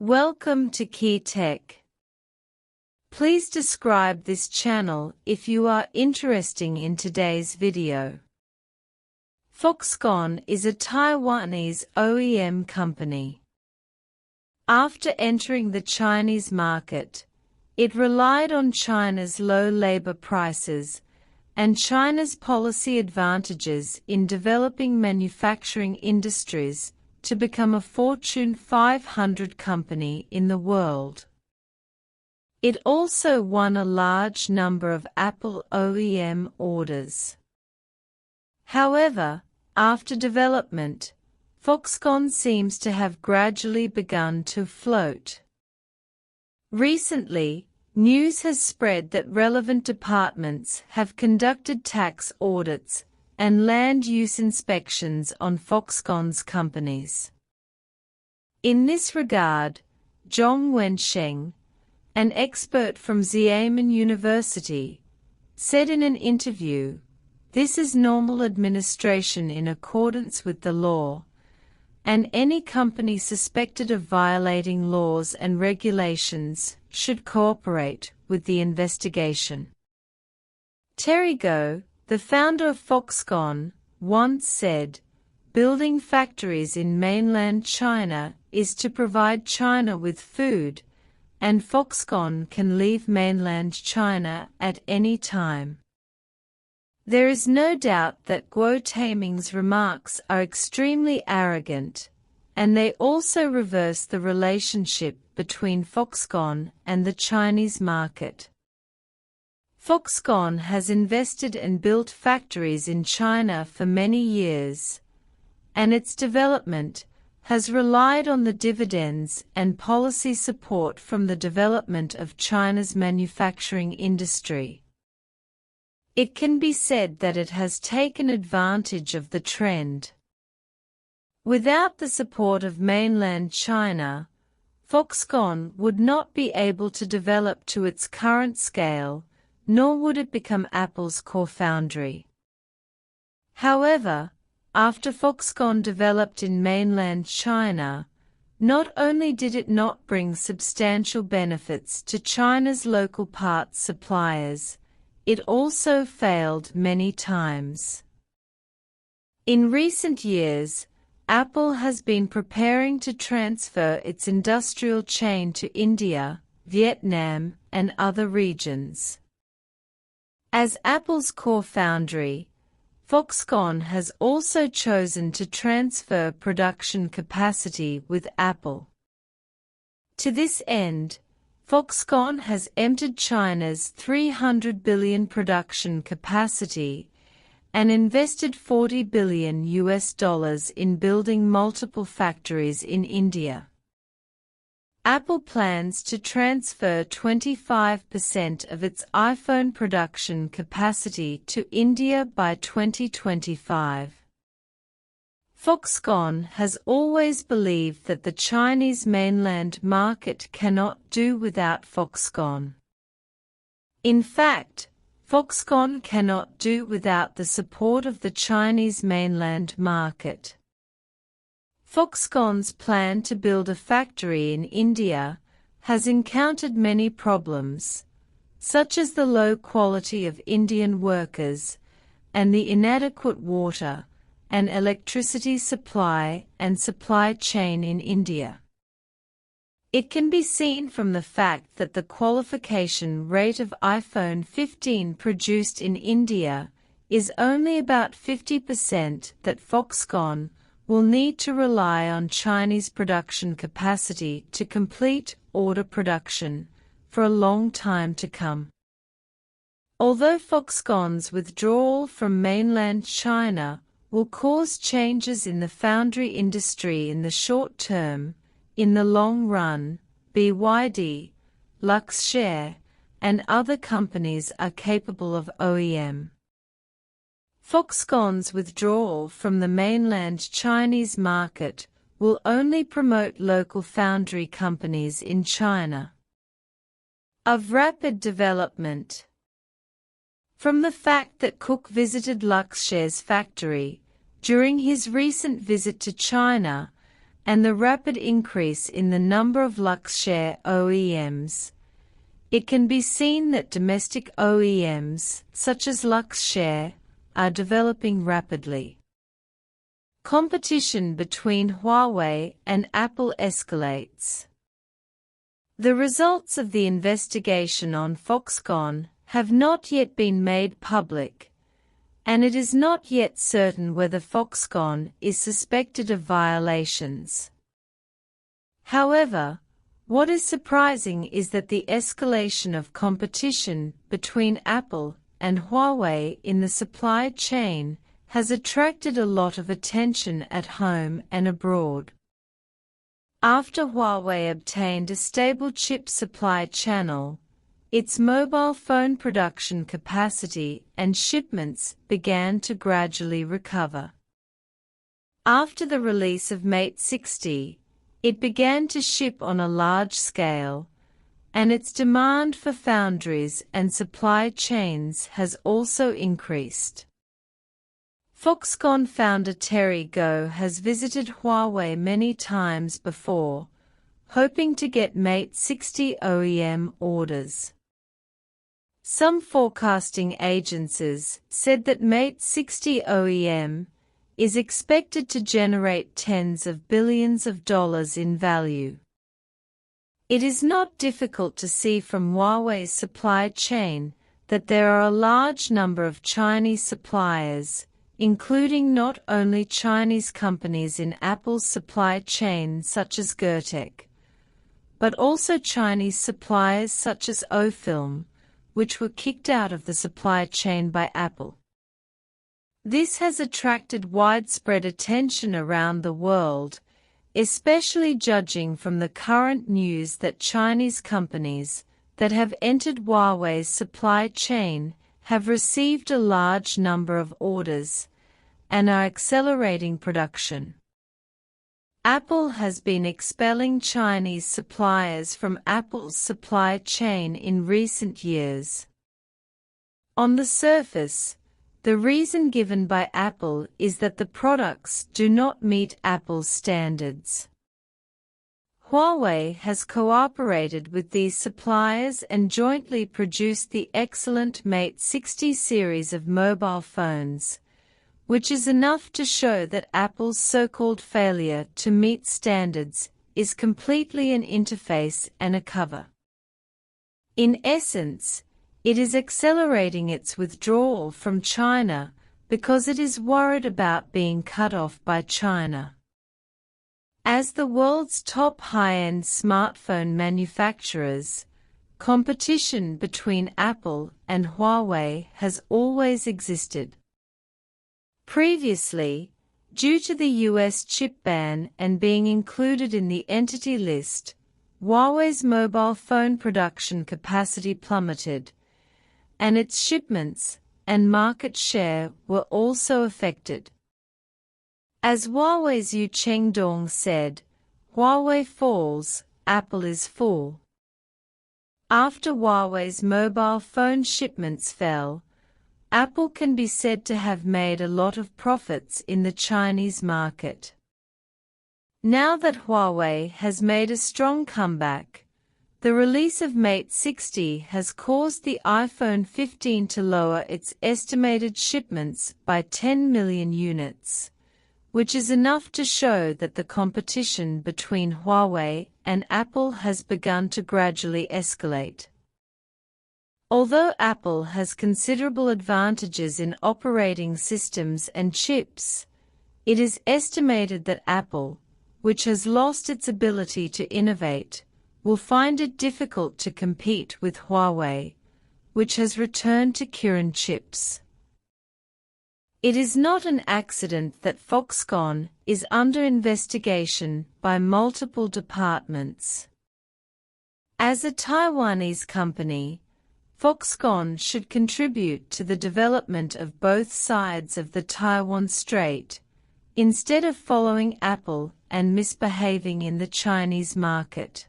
Welcome to Key Tech. Please describe this channel if you are interested in today's video. Foxconn is a Taiwanese OEM company. After entering the Chinese market, it relied on China's low labor prices and China's policy advantages in developing manufacturing industries to become a Fortune 500 company in the world. It also won a large number of Apple OEM orders. However, after development, Foxconn seems to have gradually begun to float. Recently, news has spread that relevant departments have conducted tax audits and land use inspections on Foxconn's companies. In this regard, Zhong Wensheng, an expert from Xiamen University, said in an interview, "This is normal administration in accordance with the law, and any company suspected of violating laws and regulations should cooperate with the investigation." Terry Gou, the founder of Foxconn, once said, "Building factories in mainland China is to provide China with food, and Foxconn can leave mainland China at any time." There is no doubt that Guo Taiming's remarks are extremely arrogant, and they also reverse the relationship between Foxconn and the Chinese market. Foxconn has invested and built factories in China for many years, and its development has relied on the dividends and policy support from the development of China's manufacturing industry. It can be said that it has taken advantage of the trend. Without the support of mainland China, Foxconn would not be able to develop to its current scale, nor would it become Apple's core foundry. However, after Foxconn developed in mainland China, not only did it not bring substantial benefits to China's local parts suppliers, it also failed many times. In recent years, Apple has been preparing to transfer its industrial chain to India, Vietnam, and other regions. As Apple's core foundry, Foxconn has also chosen to transfer production capacity with Apple. To this end, Foxconn has entered China's $300 billion production capacity and invested $40 billion in building multiple factories in India. Apple plans to transfer 25% of its iPhone production capacity to India by 2025. Foxconn has always believed that the Chinese mainland market cannot do without Foxconn. In fact, Foxconn cannot do without the support of the Chinese mainland market. Foxconn's plan to build a factory in India has encountered many problems, such as the low quality of Indian workers and the inadequate water and electricity supply and supply chain in India. It can be seen from the fact that the qualification rate of iPhone 15 produced in India is only about 50% that Foxconn will need to rely on Chinese production capacity to complete order production for a long time to come. Although Foxconn's withdrawal from mainland China will cause changes in the foundry industry in the short term, in the long run, BYD, Luxshare, and other companies are capable of OEM. Foxconn's withdrawal from the mainland Chinese market will only promote local foundry companies in China. Of rapid development. From the fact that Cook visited Luxshare's factory during his recent visit to China, and the rapid increase in the number of luxury OEMs, it can be seen that domestic OEMs, such as luxury, are developing rapidly. Competition between Huawei and Apple escalates. The results of the investigation on Foxconn have not yet been made public, and it is not yet certain whether Foxconn is suspected of violations. However, what is surprising is that the escalation of competition between Apple and Huawei in the supply chain has attracted a lot of attention at home and abroad. After Huawei obtained a stable chip supply channel, its mobile phone production capacity and shipments began to gradually recover. After the release of Mate 60, it began to ship on a large scale, and its demand for foundries and supply chains has also increased. Foxconn founder Terry Gou has visited Huawei many times before, hoping to get Mate 60 OEM orders. Some forecasting agencies said that Mate 60 OEM is expected to generate tens of billions of dollars in value. It is not difficult to see from Huawei's supply chain that there are a large number of Chinese suppliers, including not only Chinese companies in Apple's supply chain such as Gertech, but also Chinese suppliers such as Ofilm, which were kicked out of the supply chain by Apple. This has attracted widespread attention around the world, especially judging from the current news that Chinese companies that have entered Huawei's supply chain have received a large number of orders and are accelerating production. Apple has been expelling Chinese suppliers from Apple's supply chain in recent years. On the surface, the reason given by Apple is that the products do not meet Apple's standards. Huawei has cooperated with these suppliers and jointly produced the excellent Mate 60 series of mobile phones, which is enough to show that Apple's so-called failure to meet standards is completely an interface and a cover. In essence, it is accelerating its withdrawal from China because it is worried about being cut off by China. As the world's top high-end smartphone manufacturers, competition between Apple and Huawei has always existed. Previously, due to the US chip ban and being included in the Entity List, Huawei's mobile phone production capacity plummeted, and its shipments and market share were also affected. As Huawei's Yu Chengdong said, "Huawei falls, Apple is full." After Huawei's mobile phone shipments fell, Apple can be said to have made a lot of profits in the Chinese market. Now that Huawei has made a strong comeback, the release of Mate 60 has caused the iPhone 15 to lower its estimated shipments by 10 million units, which is enough to show that the competition between Huawei and Apple has begun to gradually escalate. Although Apple has considerable advantages in operating systems and chips, it is estimated that Apple, which has lost its ability to innovate, will find it difficult to compete with Huawei, which has returned to Kirin chips. It is not an accident that Foxconn is under investigation by multiple departments. As a Taiwanese company, Foxconn should contribute to the development of both sides of the Taiwan Strait, instead of following Apple and misbehaving in the Chinese market.